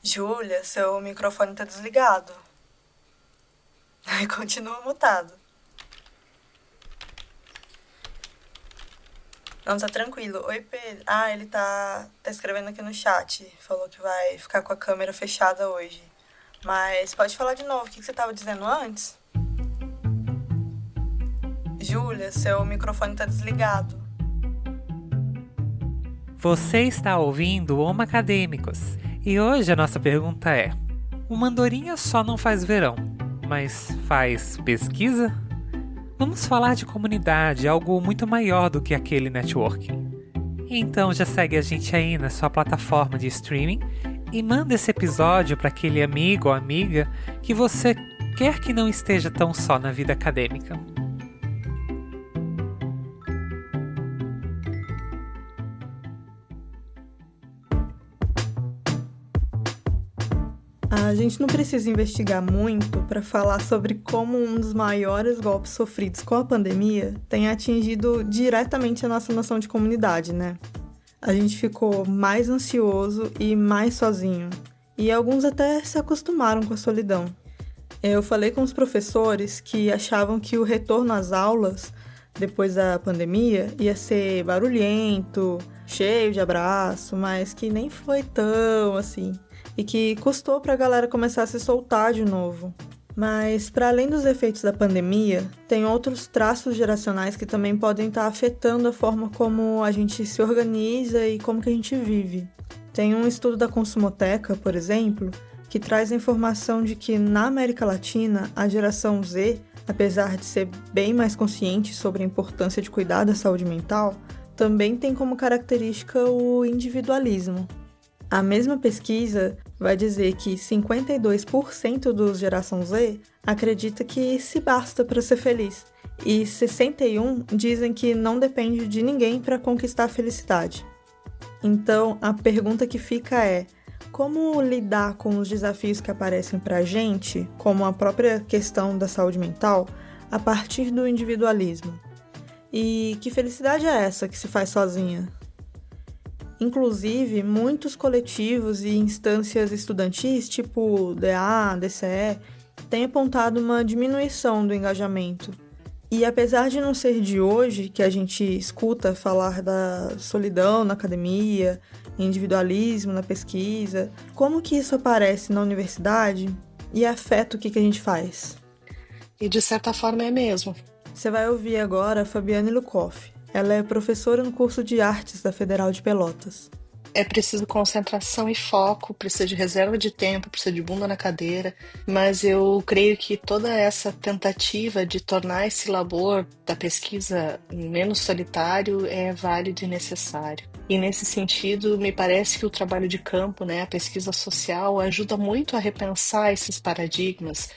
Júlia, seu microfone tá desligado. Continua mutado. Não, tá tranquilo. Oi, Pedro. Ah, ele tá escrevendo aqui no chat. Falou que vai ficar com a câmera fechada hoje. Mas pode falar de novo. O que você tava dizendo antes? Júlia, seu microfone tá desligado. Você está ouvindo o Homo Acadêmicos e hoje a nossa pergunta é: uma andorinha só não faz verão, mas faz pesquisa? Vamos falar de comunidade, algo muito maior do que aquele networking. Então já segue a gente aí na sua plataforma de streaming e manda esse episódio para aquele amigo ou amiga que você quer que não esteja tão só na vida acadêmica. A gente não precisa investigar muito para falar sobre como um dos maiores golpes sofridos com a pandemia tem atingido diretamente a nossa noção de comunidade, né? A gente ficou mais ansioso e mais sozinho, e alguns até se acostumaram com a solidão. Eu falei com os professores que achavam que o retorno às aulas, depois da pandemia, ia ser barulhento, cheio de abraço, mas que nem foi tão assim. E que custou para a galera começar a se soltar de novo. Mas, para além dos efeitos da pandemia, tem outros traços geracionais que também podem estar afetando a forma como a gente se organiza e como que a gente vive. Tem um estudo da Consumoteca, por exemplo, que traz a informação de que na América Latina, a geração Z, apesar de ser bem mais consciente sobre a importância de cuidar da saúde mental, também tem como característica o individualismo. A mesma pesquisa vai dizer que 52% dos geração Z acredita que se basta para ser feliz e 61% dizem que não depende de ninguém para conquistar a felicidade. Então, a pergunta que fica é: como lidar com os desafios que aparecem para a gente, como a própria questão da saúde mental, a partir do individualismo? E que felicidade é essa que se faz sozinha? Inclusive, muitos coletivos e instâncias estudantis, tipo DA, DCE, têm apontado uma diminuição do engajamento. E apesar de não ser de hoje que a gente escuta falar da solidão na academia, individualismo na pesquisa, como que isso aparece na universidade e afeta o que a gente faz? E de certa forma é mesmo. Você vai ouvir agora a Fabiane Lukoff. Ela é professora no curso de Artes da Federal de Pelotas. É preciso concentração e foco, precisa de reserva de tempo, precisa de bunda na cadeira, mas eu creio que toda essa tentativa de tornar esse labor da pesquisa menos solitário é válido e necessário. E nesse sentido, me parece que o trabalho de campo, a pesquisa social, ajuda muito a repensar esses paradigmas,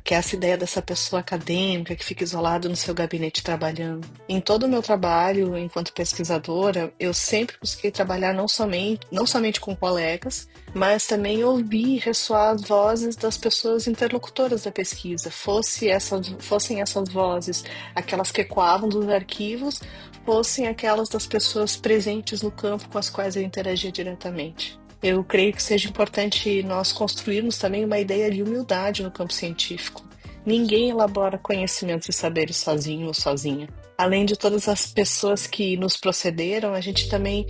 que é essa ideia dessa pessoa acadêmica que fica isolada no seu gabinete trabalhando. Em todo o meu trabalho, enquanto pesquisadora, eu sempre busquei trabalhar não somente com colegas, mas também ouvir e ressoar as vozes das pessoas interlocutoras da pesquisa, fossem essas vozes aquelas que ecoavam dos arquivos, fossem aquelas das pessoas presentes no campo com as quais eu interagia diretamente. Eu creio que seja importante nós construirmos também uma ideia de humildade no campo científico. Ninguém elabora conhecimentos e saberes sozinho ou sozinha. Além de todas as pessoas que nos procederam, a gente também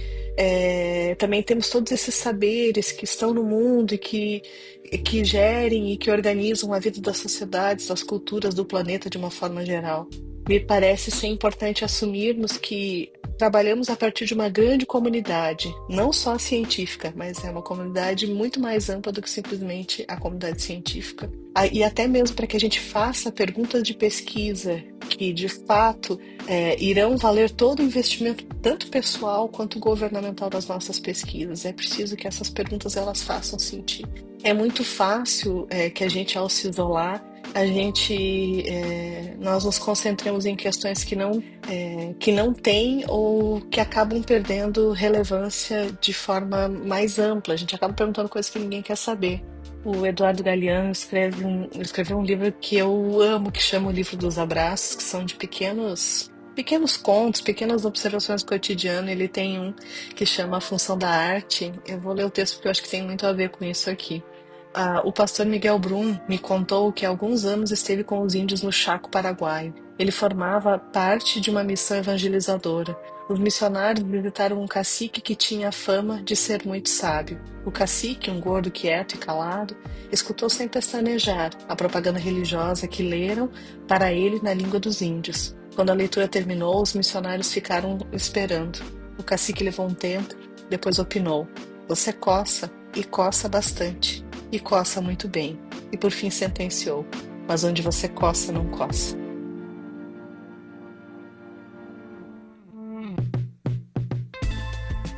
temos todos esses saberes que estão no mundo e que gerem e que organizam a vida das sociedades, das culturas do planeta de uma forma geral. Me parece ser importante assumirmos que trabalhamos a partir de uma grande comunidade, não só científica, mas é uma comunidade muito mais ampla do que simplesmente a comunidade científica. E até mesmo para que a gente faça perguntas de pesquisa que, de fato, irão valer todo o investimento, tanto pessoal quanto governamental das nossas pesquisas. É preciso que essas perguntas elas façam sentido. É muito fácil que a gente, ao se isolar, nós nos concentremos em questões que não têm ou que acabam perdendo relevância de forma mais ampla. A gente acaba perguntando coisas que ninguém quer saber. O Eduardo Galeano escreveu um livro que eu amo, que chama O Livro dos Abraços, que são de pequenos pequenos contos, pequenas observações do cotidiano. Ele tem um que chama A Função da Arte. Eu vou ler o texto porque eu acho que tem muito a ver com isso aqui. O pastor Miguel Brum me contou que há alguns anos esteve com os índios no Chaco Paraguaio. Ele formava parte de uma missão evangelizadora. Os missionários visitaram um cacique que tinha a fama de ser muito sábio. O cacique, um gordo quieto e calado, escutou sem pestanejar a propaganda religiosa que leram para ele na língua dos índios. Quando a leitura terminou, os missionários ficaram esperando. O cacique levou um tempo, depois opinou: "Você coça, e coça bastante, e coça muito bem." E por fim sentenciou: "Mas onde você coça, não coça."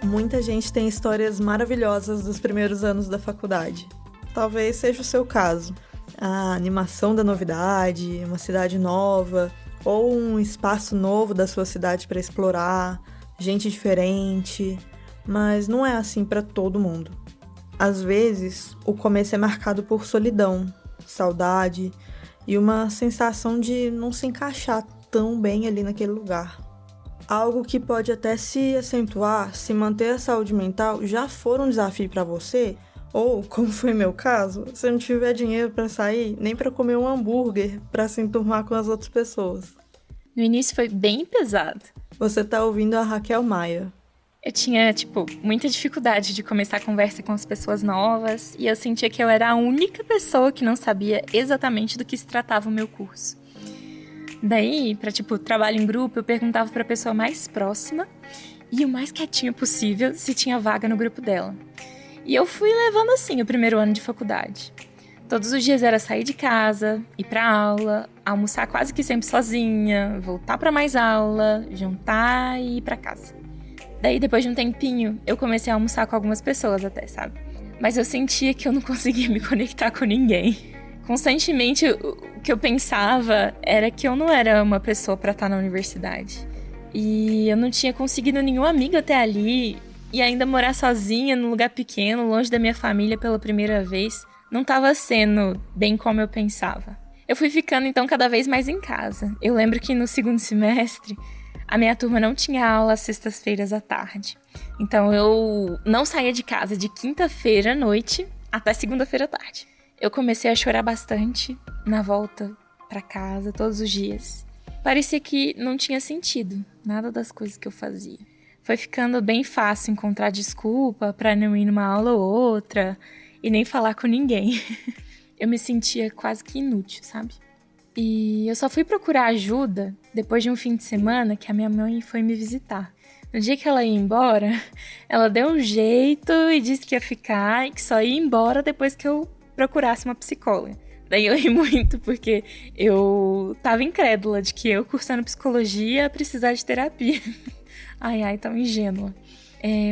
Muita gente tem histórias maravilhosas dos primeiros anos da faculdade. Talvez seja o seu caso. A animação da novidade, uma cidade nova, ou um espaço novo da sua cidade para explorar, gente diferente. Mas não é assim para todo mundo. Às vezes, o começo é marcado por solidão, saudade e uma sensação de não se encaixar tão bem ali naquele lugar. Algo que pode até se acentuar se manter a saúde mental já for um desafio para você, ou, como foi meu caso, se não tiver dinheiro para sair, nem para comer um hambúrguer para se enturmar com as outras pessoas. No início foi bem pesado. Você tá ouvindo a Raquel Maia. Eu tinha, muita dificuldade de começar a conversa com as pessoas novas e eu sentia que eu era a única pessoa que não sabia exatamente do que se tratava o meu curso. Daí, pra, trabalho em grupo, eu perguntava pra pessoa mais próxima e o mais quietinho possível se tinha vaga no grupo dela. E eu fui levando assim o primeiro ano de faculdade. Todos os dias era sair de casa, ir pra aula, almoçar quase que sempre sozinha, voltar pra mais aula, jantar e ir pra casa. Daí, depois de um tempinho, eu comecei a almoçar com algumas pessoas até, sabe? Mas eu sentia que eu não conseguia me conectar com ninguém. Constantemente, o que eu pensava era que eu não era uma pessoa pra estar na universidade. E eu não tinha conseguido nenhum amigo até ali. E ainda morar sozinha num lugar pequeno, longe da minha família pela primeira vez, não estava sendo bem como eu pensava. Eu fui ficando, então, cada vez mais em casa. Eu lembro que no segundo semestre, a minha turma não tinha aula às sextas-feiras à tarde. Então, eu não saía de casa de quinta-feira à noite até segunda-feira à tarde. Eu comecei a chorar bastante na volta para casa, todos os dias. Parecia que não tinha sentido nada das coisas que eu fazia. Foi ficando bem fácil encontrar desculpa para não ir numa aula ou outra e nem falar com ninguém. Eu me sentia quase que inútil, sabe? E eu só fui procurar ajuda depois de um fim de semana que a minha mãe foi me visitar. No dia que ela ia embora, ela deu um jeito e disse que ia ficar e que só ia embora depois que eu procurasse uma psicóloga. Daí eu ri muito porque eu tava incrédula de que eu, cursando psicologia, ia precisar de terapia. Ai, tão ingênua.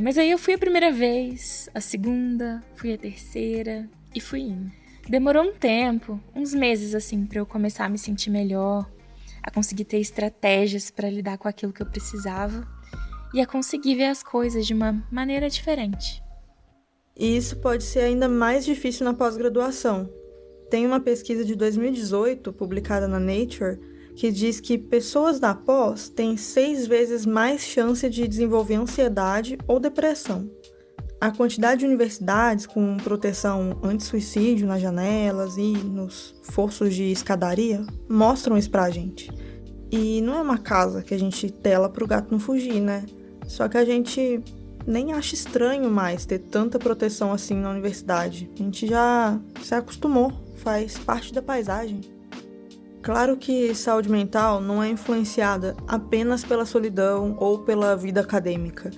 Mas aí eu fui a primeira vez, a segunda, fui a terceira e fui indo. Demorou um tempo, uns meses assim, pra eu começar a me sentir melhor, a conseguir ter estratégias pra lidar com aquilo que eu precisava e a conseguir ver as coisas de uma maneira diferente. E isso pode ser ainda mais difícil na pós-graduação. Tem uma pesquisa de 2018, publicada na Nature, que diz que pessoas da pós têm 6 vezes mais chance de desenvolver ansiedade ou depressão. A quantidade de universidades com proteção anti-suicídio nas janelas e nos forços de escadaria mostram isso pra gente. E não é uma casa que a gente tela pro gato não fugir, né? Só que a gente nem acha estranho mais ter tanta proteção assim na universidade. A gente já se acostumou, faz parte da paisagem. Claro que saúde mental não é influenciada apenas pela solidão ou pela vida acadêmica.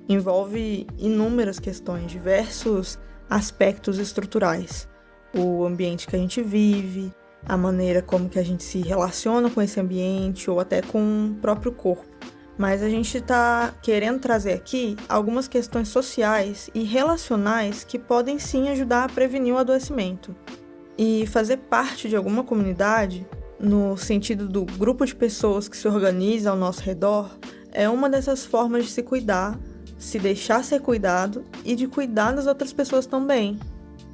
Envolve inúmeras questões, diversos aspectos estruturais. O ambiente que a gente vive, a maneira como que a gente se relaciona com esse ambiente ou até com o próprio corpo. Mas a gente está querendo trazer aqui algumas questões sociais e relacionais que podem sim ajudar a prevenir o adoecimento. E fazer parte de alguma comunidade, no sentido do grupo de pessoas que se organiza ao nosso redor, é uma dessas formas de se cuidar, se deixar ser cuidado e de cuidar das outras pessoas também.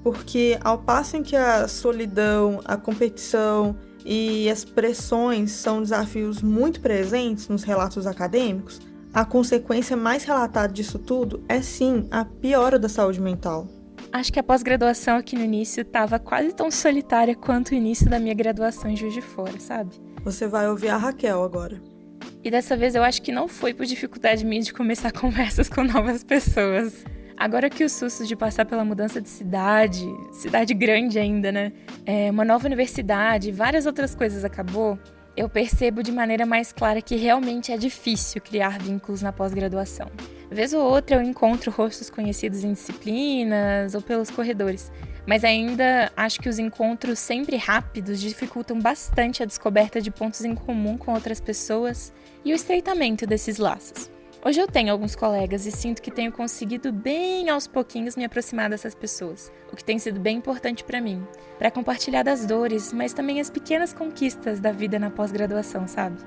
Porque ao passo em que a solidão, a competição e as pressões são desafios muito presentes nos relatos acadêmicos, a consequência mais relatada disso tudo é sim a piora da saúde mental. Acho que a pós-graduação aqui no início estava quase tão solitária quanto o início da minha graduação em Juiz de Fora, sabe? Você vai ouvir a Raquel agora. E dessa vez eu acho que não foi por dificuldade minha de começar conversas com novas pessoas. Agora que o susto de passar pela mudança de cidade grande ainda, né? Uma nova universidade e várias outras coisas acabou, eu percebo de maneira mais clara que realmente é difícil criar vínculos na pós-graduação. Vez ou outra eu encontro rostos conhecidos em disciplinas ou pelos corredores, mas ainda acho que os encontros sempre rápidos dificultam bastante a descoberta de pontos em comum com outras pessoas e o estreitamento desses laços. Hoje eu tenho alguns colegas e sinto que tenho conseguido bem aos pouquinhos me aproximar dessas pessoas, o que tem sido bem importante para mim, para compartilhar das dores, mas também as pequenas conquistas da vida na pós-graduação, sabe?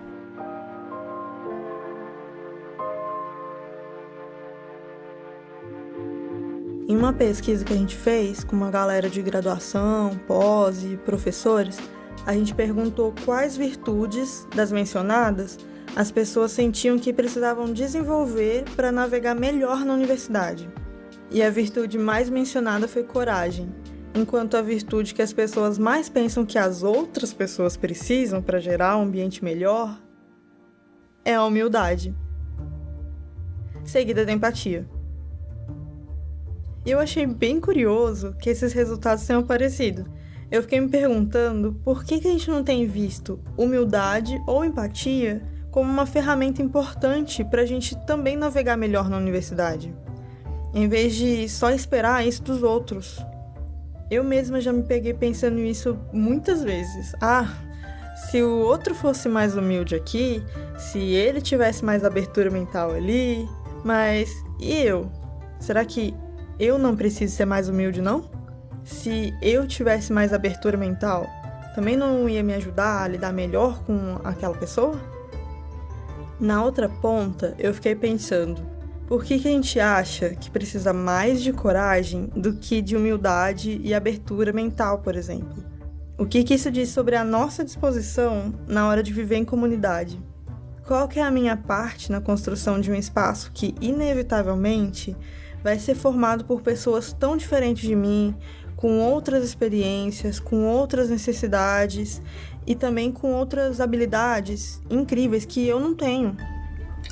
Em uma pesquisa que a gente fez com uma galera de graduação, pós e professores, a gente perguntou quais virtudes das mencionadas as pessoas sentiam que precisavam desenvolver para navegar melhor na universidade. E a virtude mais mencionada foi coragem, enquanto a virtude que as pessoas mais pensam que as outras pessoas precisam para gerar um ambiente melhor é a humildade, seguida da empatia. E eu achei bem curioso que esses resultados tenham aparecido. Eu fiquei me perguntando por que a gente não tem visto humildade ou empatia como uma ferramenta importante para a gente também navegar melhor na universidade, em vez de só esperar isso dos outros. Eu mesma já me peguei pensando nisso muitas vezes. Se o outro fosse mais humilde aqui, se ele tivesse mais abertura mental ali, mas e eu? Será que eu não preciso ser mais humilde, não? Se eu tivesse mais abertura mental, também não ia me ajudar a lidar melhor com aquela pessoa? Na outra ponta, eu fiquei pensando, por que a gente acha que precisa mais de coragem do que de humildade e abertura mental, por exemplo? O que isso diz sobre a nossa disposição na hora de viver em comunidade? Qual que é a minha parte na construção de um espaço que, inevitavelmente, vai ser formado por pessoas tão diferentes de mim, com outras experiências, com outras necessidades e também com outras habilidades incríveis que eu não tenho.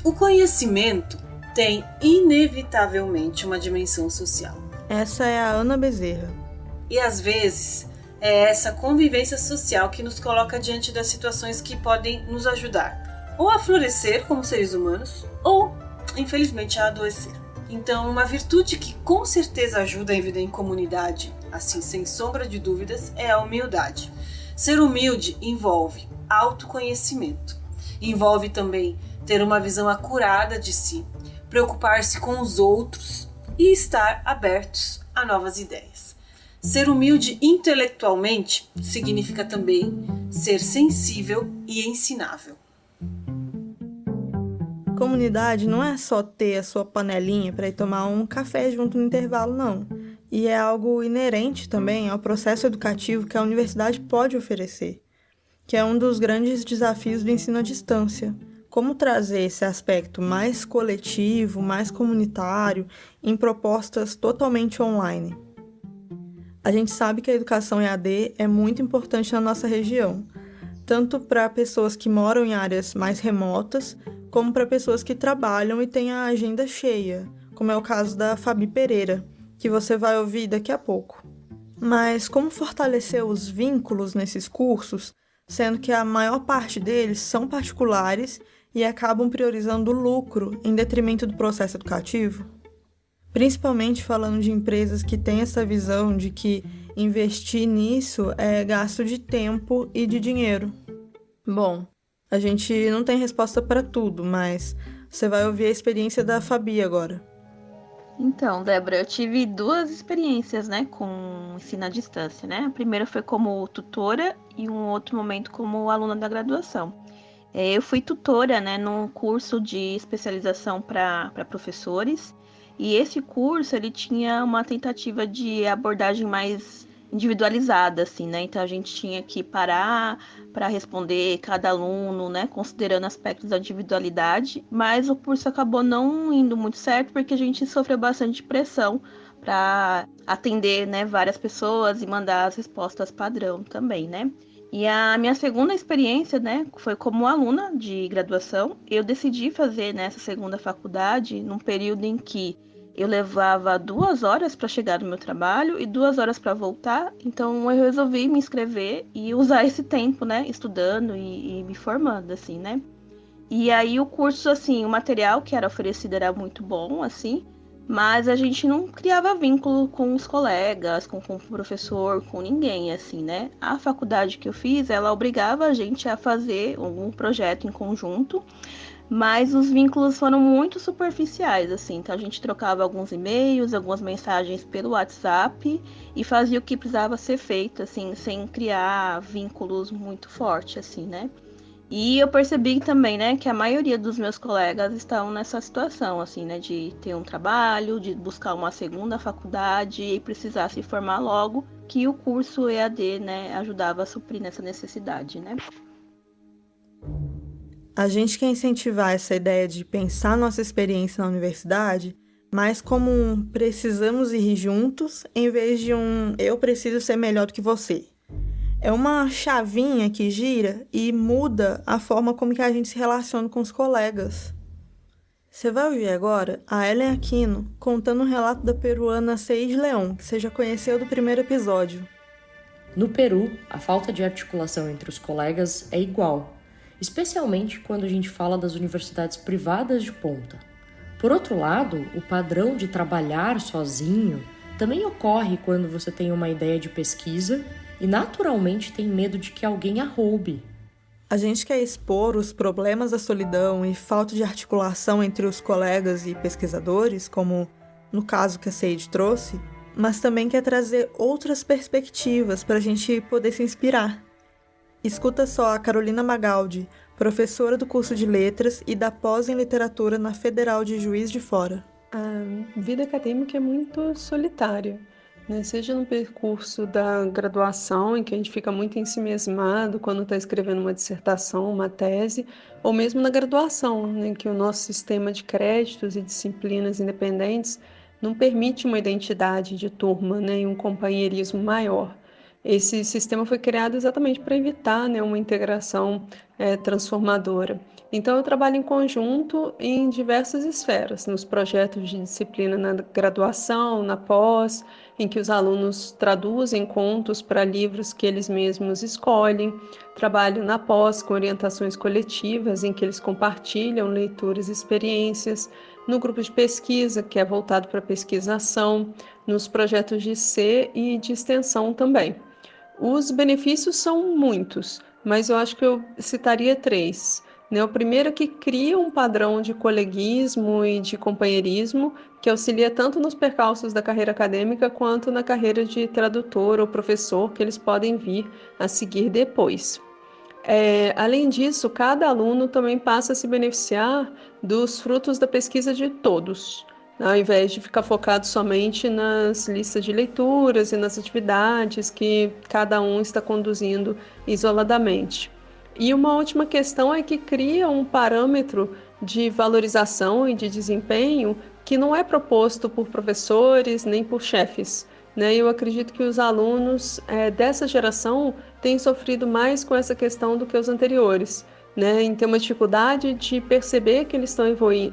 O conhecimento tem inevitavelmente uma dimensão social. Essa é a Ana Bezerra. E às vezes é essa convivência social que nos coloca diante das situações que podem nos ajudar ou a florescer como seres humanos ou, infelizmente, a adoecer. Então, uma virtude que com certeza ajuda a viver em comunidade, assim, sem sombra de dúvidas, é a humildade. Ser humilde envolve autoconhecimento, envolve também ter uma visão acurada de si, preocupar-se com os outros e estar abertos a novas ideias. Ser humilde intelectualmente significa também ser sensível e ensinável. Comunidade não é só ter a sua panelinha para ir tomar um café junto no intervalo, não. E é algo inerente também ao processo educativo que a universidade pode oferecer, que é um dos grandes desafios do ensino à distância. Como trazer esse aspecto mais coletivo, mais comunitário, em propostas totalmente online. A gente sabe que a educação EAD é muito importante na nossa região, tanto para pessoas que moram em áreas mais remotas, como para pessoas que trabalham e têm a agenda cheia, como é o caso da Fabi Pereira, que você vai ouvir daqui a pouco. Mas como fortalecer os vínculos nesses cursos, sendo que a maior parte deles são particulares e acabam priorizando o lucro em detrimento do processo educativo? Principalmente falando de empresas que têm essa visão de que investir nisso é gasto de tempo e de dinheiro. Bom, a gente não tem resposta para tudo, mas você vai ouvir a experiência da Fabi agora. Então, Débora, eu tive 2 experiências, com ensino à distância, A primeira foi como tutora e um outro momento como aluna da graduação. Eu fui tutora, num curso de especialização para professores, e esse curso ele tinha uma tentativa de abordagem mais individualizada, assim, né? Então a gente tinha que parar para responder cada aluno, né? Considerando aspectos da individualidade, mas o curso acabou não indo muito certo porque a gente sofreu bastante pressão para atender, né, várias pessoas e mandar as respostas padrão também, né? E a minha segunda experiência, né, foi como aluna de graduação. Eu decidi fazer nessa segunda faculdade num período em que eu levava 2 horas para chegar no meu trabalho e 2 horas para voltar. Então eu resolvi me inscrever e usar esse tempo, né, estudando e me formando, assim, né? E aí o curso, assim, o material que era oferecido era muito bom, assim, mas a gente não criava vínculo com os colegas, com o professor, com ninguém, assim, né? A faculdade que eu fiz, ela obrigava a gente a fazer algum projeto em conjunto, mas os vínculos foram muito superficiais, assim. Então a gente trocava alguns e-mails, algumas mensagens pelo WhatsApp e fazia o que precisava ser feito, assim, sem criar vínculos muito fortes, assim, né? E eu percebi também, né, que a maioria dos meus colegas estão nessa situação, assim, né, de ter um trabalho, de buscar uma segunda faculdade e precisar se formar logo, que o curso EAD, né, ajudava a suprir nessa necessidade, né? A gente quer incentivar essa ideia de pensar nossa experiência na universidade mais como um precisamos ir juntos, em vez de um eu preciso ser melhor do que você. É uma chavinha que gira e muda a forma como que a gente se relaciona com os colegas. Você vai ouvir agora a Ellen Aquino contando um relato da peruana Seis León, que você já conheceu do primeiro episódio. No Peru, a falta de articulação entre os colegas é igual, especialmente quando a gente fala das universidades privadas de ponta. Por outro lado, o padrão de trabalhar sozinho também ocorre quando você tem uma ideia de pesquisa e naturalmente tem medo de que alguém a roube. A gente quer expor os problemas da solidão e falta de articulação entre os colegas e pesquisadores, como no caso que a Seide trouxe, mas também quer trazer outras perspectivas para a gente poder se inspirar. Escuta só a Carolina Magaldi, professora do curso de Letras e da pós em Literatura na Federal de Juiz de Fora. A vida acadêmica é muito solitária. Seja no percurso da graduação, em que a gente fica muito ensimesmado quando está escrevendo uma dissertação, uma tese, ou mesmo na graduação, em que o nosso sistema de créditos e disciplinas independentes não permite uma identidade de turma, e um companheirismo maior. Esse sistema foi criado exatamente para evitar, uma integração transformadora. Então, eu trabalho em conjunto em diversas esferas, nos projetos de disciplina na graduação, na pós, em que os alunos traduzem contos para livros que eles mesmos escolhem. Trabalho na pós com orientações coletivas, em que eles compartilham leituras e experiências. No grupo de pesquisa, que é voltado para pesquisação, nos projetos de C e de extensão também. Os benefícios são muitos, mas eu acho que eu citaria 3. O primeiro é que cria um padrão de coleguismo e de companheirismo que auxilia tanto nos percalços da carreira acadêmica quanto na carreira de tradutor ou professor que eles podem vir a seguir depois. Além disso, cada aluno também passa a se beneficiar dos frutos da pesquisa de todos, ao invés de ficar focado somente nas listas de leituras e nas atividades que cada um está conduzindo isoladamente. E uma última questão é que cria um parâmetro de valorização e de desempenho que não é proposto por professores nem por chefes. Eu acredito que os alunos dessa geração têm sofrido mais com essa questão do que os anteriores, em ter uma dificuldade de perceber que eles estão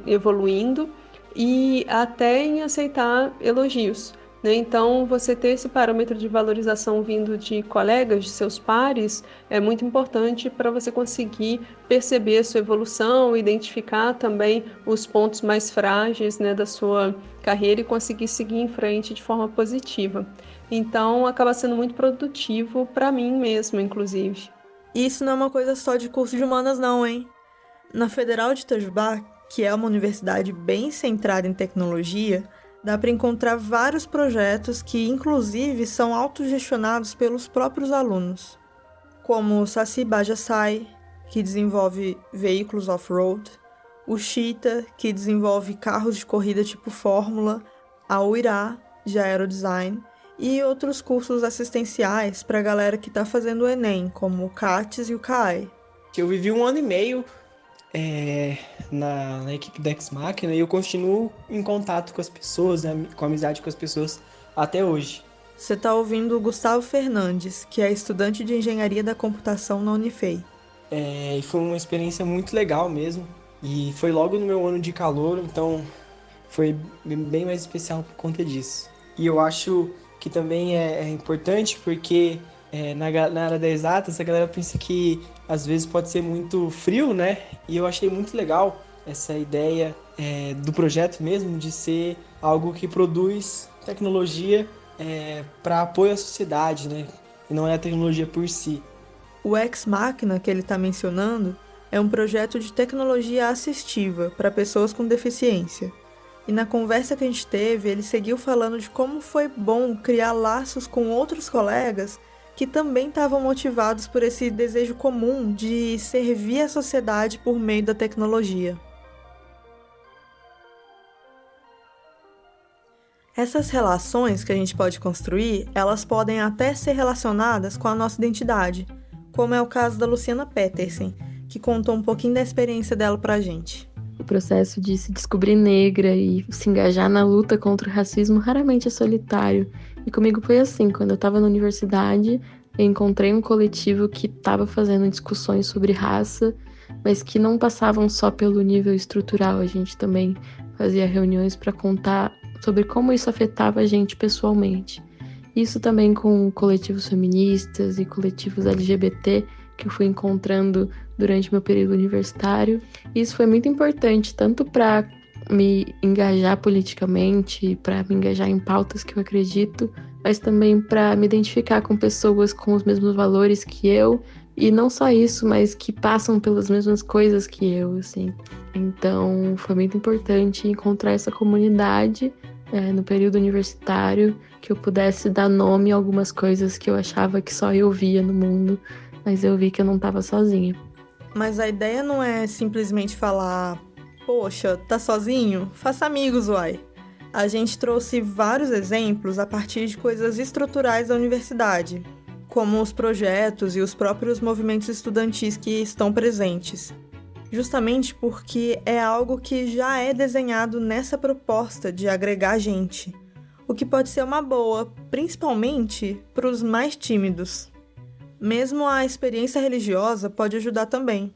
evoluindo e até em aceitar elogios. Então, você ter esse parâmetro de valorização vindo de colegas, de seus pares, é muito importante para você conseguir perceber a sua evolução, identificar também os pontos mais frágeis, da sua carreira e conseguir seguir em frente de forma positiva. Então, acaba sendo muito produtivo para mim mesma, inclusive. Isso não é uma coisa só de curso de humanas não, hein? Na Federal de Itajubá, que é uma universidade bem centrada em tecnologia, dá para encontrar vários projetos que, inclusive, são autogestionados pelos próprios alunos, como o Saci Bajasai, que desenvolve veículos off-road, o Cheetah, que desenvolve carros de corrida tipo Fórmula, a Uirá, de aerodesign, e outros cursos assistenciais para a galera que está fazendo o Enem, como o CATES e o CAE. Eu vivi 1 ano e meio na equipe da Ex Machina e eu continuo em contato com as pessoas, né, com amizade com as pessoas até hoje. Você está ouvindo o Gustavo Fernandes, que é estudante de Engenharia da Computação na Unifei. E foi uma experiência muito legal mesmo, e foi logo no meu ano de calouro, então foi bem mais especial por conta disso. E eu acho que também é importante porque na área das exatas a galera pensa que às vezes pode ser muito frio, né? E eu achei muito legal essa ideia do projeto mesmo, de ser algo que produz tecnologia para apoio à sociedade, né? E não é a tecnologia por si. O Ex Machina, que ele está mencionando, é um projeto de tecnologia assistiva para pessoas com deficiência. E na conversa que a gente teve, ele seguiu falando de como foi bom criar laços com outros colegas que também estavam motivados por esse desejo comum de servir a sociedade por meio da tecnologia. Essas relações que a gente pode construir, elas podem até ser relacionadas com a nossa identidade, como é o caso da Luciana Petersen, que contou um pouquinho da experiência dela pra gente. O processo de se descobrir negra e se engajar na luta contra o racismo raramente é solitário. E comigo foi assim, quando eu estava na universidade, eu encontrei um coletivo que estava fazendo discussões sobre raça, mas que não passavam só pelo nível estrutural. A gente também fazia reuniões para contar sobre como isso afetava a gente pessoalmente. Isso também com coletivos feministas e coletivos LGBT que eu fui encontrando durante meu período universitário. Isso foi muito importante, tanto para me engajar politicamente, para me engajar em pautas que eu acredito, mas também para me identificar com pessoas com os mesmos valores que eu, e não só isso, mas que passam pelas mesmas coisas que eu, assim. Então, foi muito importante encontrar essa comunidade no período universitário, que eu pudesse dar nome a algumas coisas que eu achava que só eu via no mundo, mas eu vi que eu não estava sozinha. Mas a ideia não é simplesmente falar, poxa, tá sozinho? Faça amigos, uai. A gente trouxe vários exemplos a partir de coisas estruturais da universidade, como os projetos e os próprios movimentos estudantis que estão presentes. Justamente porque é algo que já é desenhado nessa proposta de agregar gente, o que pode ser uma boa, principalmente para os mais tímidos. Mesmo a experiência religiosa pode ajudar também.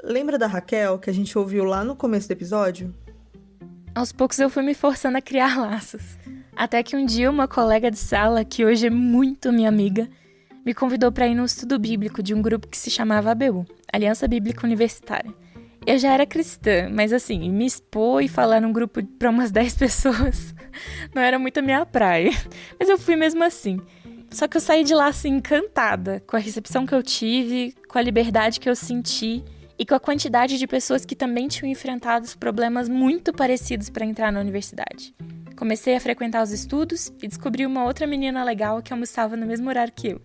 Lembra da Raquel, que a gente ouviu lá no começo do episódio? Aos poucos eu fui me forçando a criar laços. Até que um dia uma colega de sala, que hoje é muito minha amiga, me convidou para ir no estudo bíblico de um grupo que se chamava ABU, Aliança Bíblica Universitária. Eu já era cristã, mas assim, me expor e falar num grupo para umas 10 pessoas não era muito a minha praia. Mas eu fui mesmo assim. Só que eu saí de lá assim encantada com a recepção que eu tive, com a liberdade que eu senti e com a quantidade de pessoas que também tinham enfrentado problemas muito parecidos para entrar na universidade. Comecei a frequentar os estudos e descobri uma outra menina legal que almoçava no mesmo horário que eu.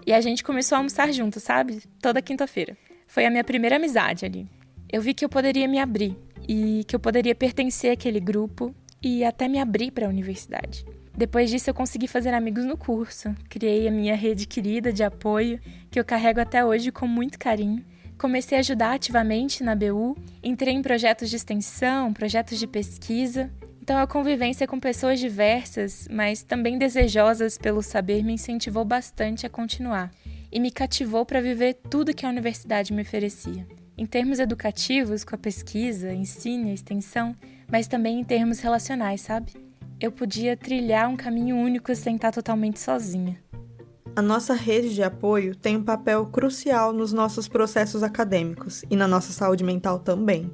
E a gente começou a almoçar junto, sabe? Toda quinta-feira. Foi a minha primeira amizade ali. Eu vi que eu poderia me abrir e que eu poderia pertencer àquele grupo e até me abrir para a universidade. Depois disso, eu consegui fazer amigos no curso. Criei a minha rede querida de apoio, que eu carrego até hoje com muito carinho. Comecei a ajudar ativamente na BU, entrei em projetos de extensão, projetos de pesquisa. Então, a convivência com pessoas diversas, mas também desejosas pelo saber, me incentivou bastante a continuar. E me cativou para viver tudo que a universidade me oferecia. Em termos educativos, com a pesquisa, ensino e extensão, mas também em termos relacionais, sabe? Eu podia trilhar um caminho único sem estar totalmente sozinha. A nossa rede de apoio tem um papel crucial nos nossos processos acadêmicos e na nossa saúde mental também.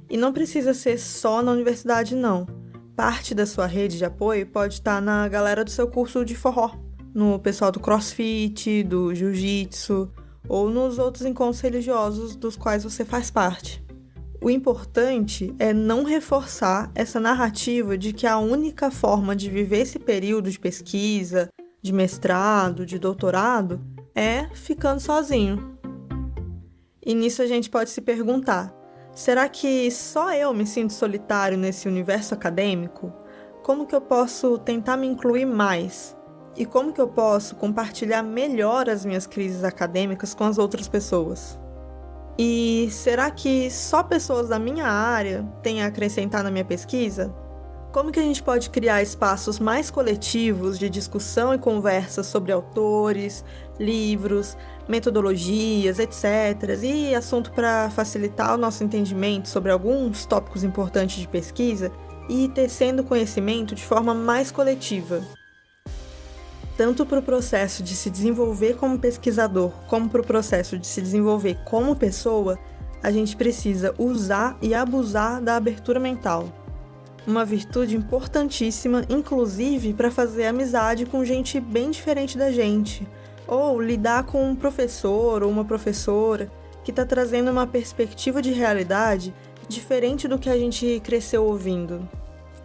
E não precisa ser só na universidade, não. Parte da sua rede de apoio pode estar na galera do seu curso de forró, no pessoal do crossfit, do jiu-jitsu ou nos outros encontros religiosos dos quais você faz parte. O importante é não reforçar essa narrativa de que a única forma de viver esse período de pesquisa, de mestrado, de doutorado, é ficando sozinho. E nisso a gente pode se perguntar, será que só eu me sinto solitário nesse universo acadêmico? Como que eu posso tentar me incluir mais? E como que eu posso compartilhar melhor as minhas crises acadêmicas com as outras pessoas? E será que só pessoas da minha área têm a acrescentar na minha pesquisa? Como que a gente pode criar espaços mais coletivos de discussão e conversa sobre autores, livros, metodologias, etc. E assunto para facilitar o nosso entendimento sobre alguns tópicos importantes de pesquisa e ir tecendo conhecimento de forma mais coletiva? Tanto para o processo de se desenvolver como pesquisador, como para o processo de se desenvolver como pessoa, a gente precisa usar e abusar da abertura mental. Uma virtude importantíssima, inclusive, para fazer amizade com gente bem diferente da gente, ou lidar com um professor ou uma professora que está trazendo uma perspectiva de realidade diferente do que a gente cresceu ouvindo.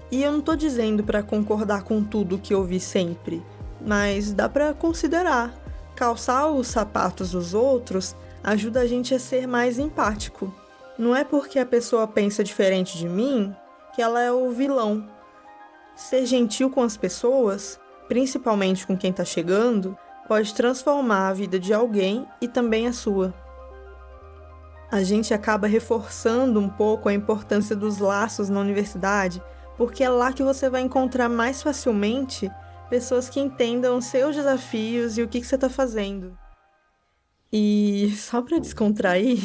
E eu não estou dizendo para concordar com tudo que ouvi sempre, mas dá para considerar. Calçar os sapatos dos outros ajuda a gente a ser mais empático. Não é porque a pessoa pensa diferente de mim que ela é o vilão. Ser gentil com as pessoas, principalmente com quem está chegando, pode transformar a vida de alguém e também a sua. A gente acaba reforçando um pouco a importância dos laços na universidade, porque é lá que você vai encontrar mais facilmente pessoas que entendam seus desafios e o que você está fazendo. E só para descontrair,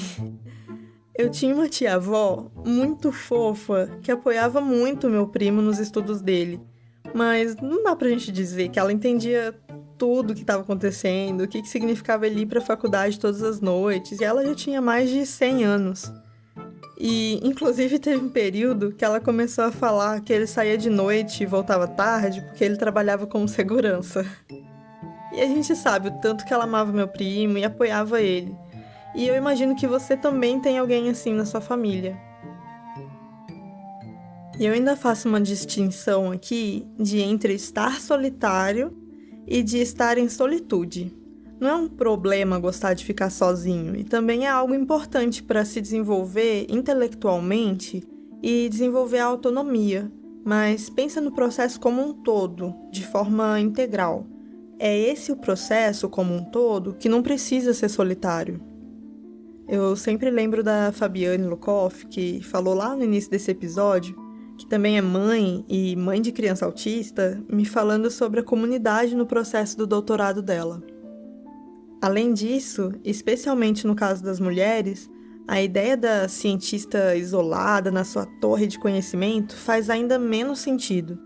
eu tinha uma tia-avó muito fofa que apoiava muito meu primo nos estudos dele. Mas não dá pra gente dizer que ela entendia tudo o que estava acontecendo, o que significava ele ir para a faculdade todas as noites, e ela já tinha mais de 100 anos. E, inclusive, teve um período que ela começou a falar que ele saía de noite e voltava tarde porque ele trabalhava como segurança. E a gente sabe o tanto que ela amava meu primo e apoiava ele. E eu imagino que você também tem alguém assim na sua família. E eu ainda faço uma distinção aqui de entre estar solitário e de estar em solitude. Não é um problema gostar de ficar sozinho, e também é algo importante para se desenvolver intelectualmente e desenvolver a autonomia, mas pensa no processo como um todo, de forma integral. É esse o processo como um todo que não precisa ser solitário. Eu sempre lembro da Fabiane Lukoff, que falou lá no início desse episódio, que também é mãe e mãe de criança autista, me falando sobre a comunidade no processo do doutorado dela. Além disso, especialmente no caso das mulheres, a ideia da cientista isolada na sua torre de conhecimento faz ainda menos sentido.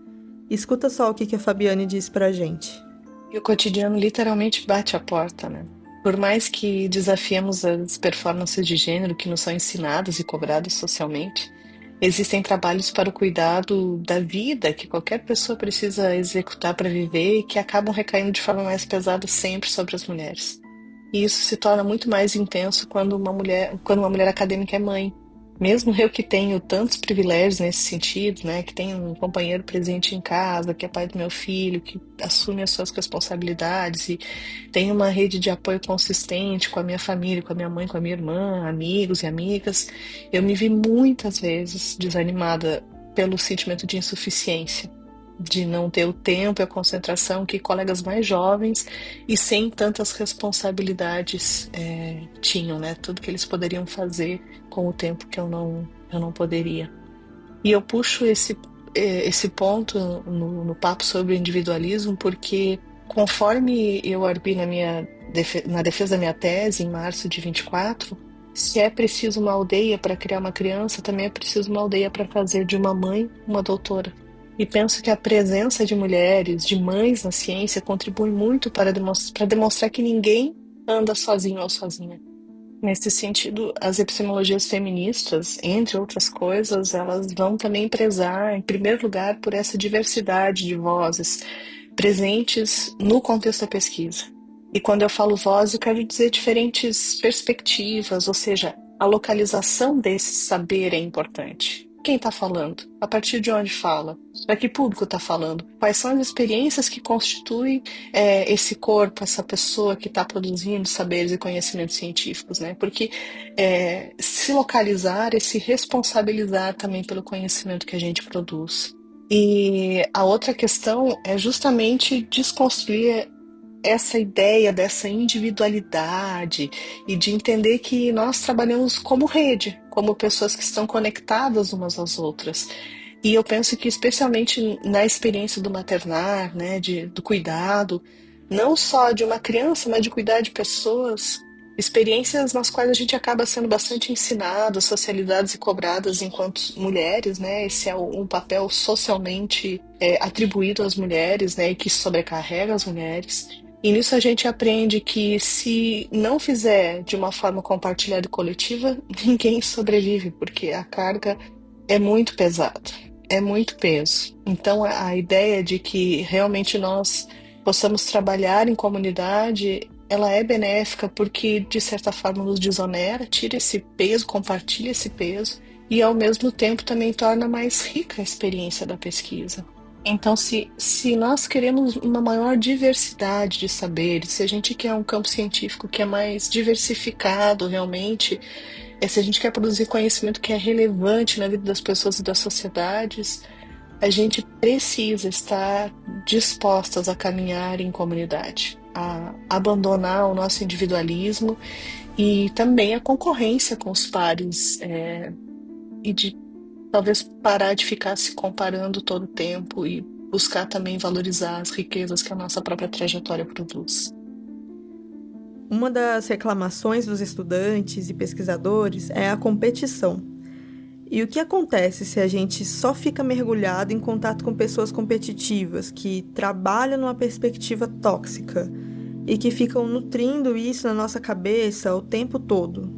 Escuta só o que a Fabiane diz pra gente. E o cotidiano literalmente bate a porta, né? Por mais que desafiemos as performances de gênero que nos são ensinadas e cobradas socialmente, existem trabalhos para o cuidado da vida que qualquer pessoa precisa executar para viver e que acabam recaindo de forma mais pesada sempre sobre as mulheres. E isso se torna muito mais intenso quando uma mulher acadêmica é mãe. Mesmo eu que tenho tantos privilégios nesse sentido, né, que tenho um companheiro presente em casa, que é pai do meu filho, que assume as suas responsabilidades e tem uma rede de apoio consistente com a minha família, com a minha mãe, com a minha irmã, amigos e amigas, eu me vi muitas vezes desanimada pelo sentimento de insuficiência, de não ter o tempo e a concentração que colegas mais jovens e sem tantas responsabilidades tinham, né? Tudo que eles poderiam fazer com o tempo que eu não poderia. E eu puxo esse ponto no papo sobre individualismo porque conforme eu arguí na defesa da minha tese em março de 24, se é preciso uma aldeia para criar uma criança, também é preciso uma aldeia para fazer de uma mãe uma doutora. E penso que a presença de mulheres, de mães na ciência, contribui muito para demonstrar que ninguém anda sozinho ou sozinha. Nesse sentido, as epistemologias feministas, entre outras coisas, elas vão também prezar, em primeiro lugar, por essa diversidade de vozes presentes no contexto da pesquisa. E quando eu falo voz, eu quero dizer diferentes perspectivas, ou seja, a localização desse saber é importante. Quem está falando? A partir de onde fala? Para que público está falando? Quais são as experiências que constituem esse corpo, essa pessoa que está produzindo saberes e conhecimentos científicos, né? Porque se localizar é se responsabilizar também pelo conhecimento que a gente produz. E a outra questão é justamente desconstruir essa ideia dessa individualidade e de entender que nós trabalhamos como rede, como pessoas que estão conectadas umas às outras. E eu penso que especialmente na experiência do maternar, né, do cuidado, não só de uma criança, mas de cuidar de pessoas, experiências nas quais a gente acaba sendo bastante ensinado, socializadas e cobradas enquanto mulheres, né? Esse é um papel socialmente atribuído às mulheres, né? E que sobrecarrega as mulheres. E nisso a gente aprende que se não fizer de uma forma compartilhada e coletiva, ninguém sobrevive, porque a carga é muito pesada, é muito peso. Então a ideia de que realmente nós possamos trabalhar em comunidade, ela é benéfica porque, de certa forma, nos desonera, tira esse peso, compartilha esse peso e, ao mesmo tempo, também torna mais rica a experiência da pesquisa. Então, se nós queremos uma maior diversidade de saberes, se a gente quer um campo científico que é mais diversificado realmente, se a gente quer produzir conhecimento que é relevante na vida das pessoas e das sociedades, a gente precisa estar dispostas a caminhar em comunidade, a abandonar o nosso individualismo e também a concorrência com os pares e de talvez parar de ficar se comparando todo o tempo e buscar também valorizar as riquezas que a nossa própria trajetória produz. Uma das reclamações dos estudantes e pesquisadores é a competição. E o que acontece se a gente só fica mergulhado em contato com pessoas competitivas que trabalham numa perspectiva tóxica e que ficam nutrindo isso na nossa cabeça o tempo todo?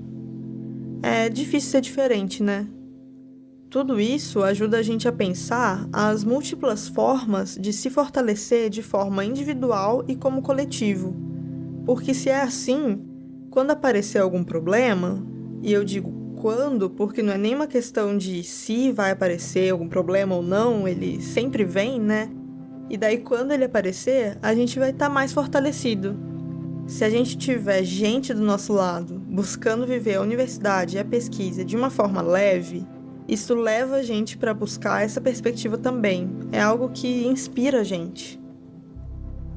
É difícil ser diferente, né? Tudo isso ajuda a gente a pensar as múltiplas formas de se fortalecer de forma individual e como coletivo. Porque se é assim, quando aparecer algum problema, e eu digo quando, porque não é nem uma questão de se vai aparecer algum problema ou não, ele sempre vem, né? E daí quando ele aparecer, a gente vai estar mais fortalecido. Se a gente tiver gente do nosso lado, buscando viver a universidade e a pesquisa de uma forma leve, isso leva a gente para buscar essa perspectiva também. É algo que inspira a gente.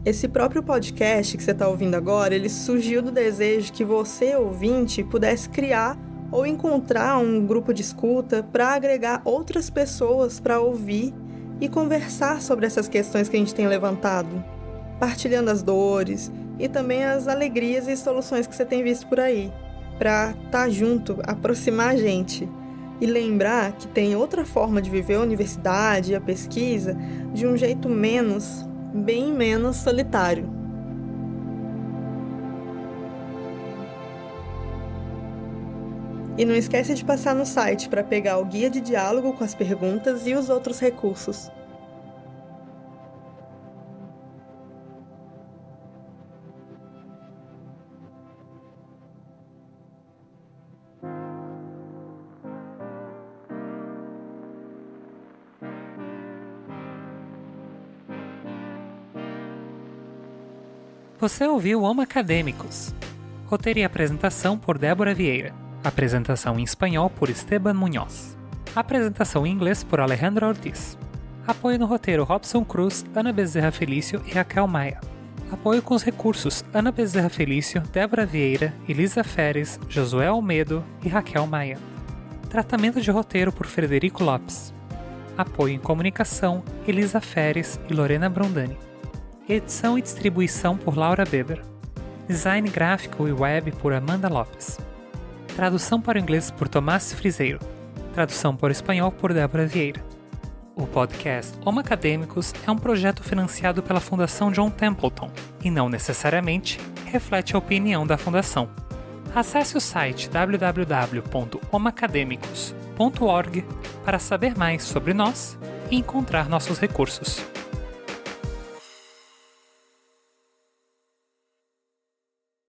Esse próprio podcast que você está ouvindo agora, ele surgiu do desejo que você, ouvinte, pudesse criar ou encontrar um grupo de escuta para agregar outras pessoas para ouvir e conversar sobre essas questões que a gente tem levantado, partilhando as dores e também as alegrias e soluções que você tem visto por aí, para estar junto, aproximar a gente. E lembrar que tem outra forma de viver a universidade e a pesquisa de um jeito bem menos solitário. E não esquece de passar no site para pegar o guia de diálogo com as perguntas e os outros recursos. Você ouviu Homo Acadêmicos. Roteiro e apresentação por Débora Vieira. Apresentação em espanhol por Esteban Munhoz. Apresentação em inglês por Alejandra Ortiz. Apoio no roteiro Robson Cruz, Ana Bezerra Felício e Raquel Maia. Apoio com os recursos Ana Bezerra Felício, Débora Vieira, Elisa Feres, Josué Almedo e Raquel Maia. Tratamento de roteiro por Frederico Lopes. Apoio em comunicação Elisa Feres e Lorena Brondani. Edição e distribuição por Laura Beber. Design gráfico e web por Amanda Lopes. Tradução para o inglês por Tomás Friseiro. Tradução para o espanhol por Débora Vieira. O podcast Homo Acadêmicos é um projeto financiado pela Fundação John Templeton e não necessariamente reflete a opinião da Fundação. Acesse o site www.homoacademicos.org para saber mais sobre nós e encontrar nossos recursos.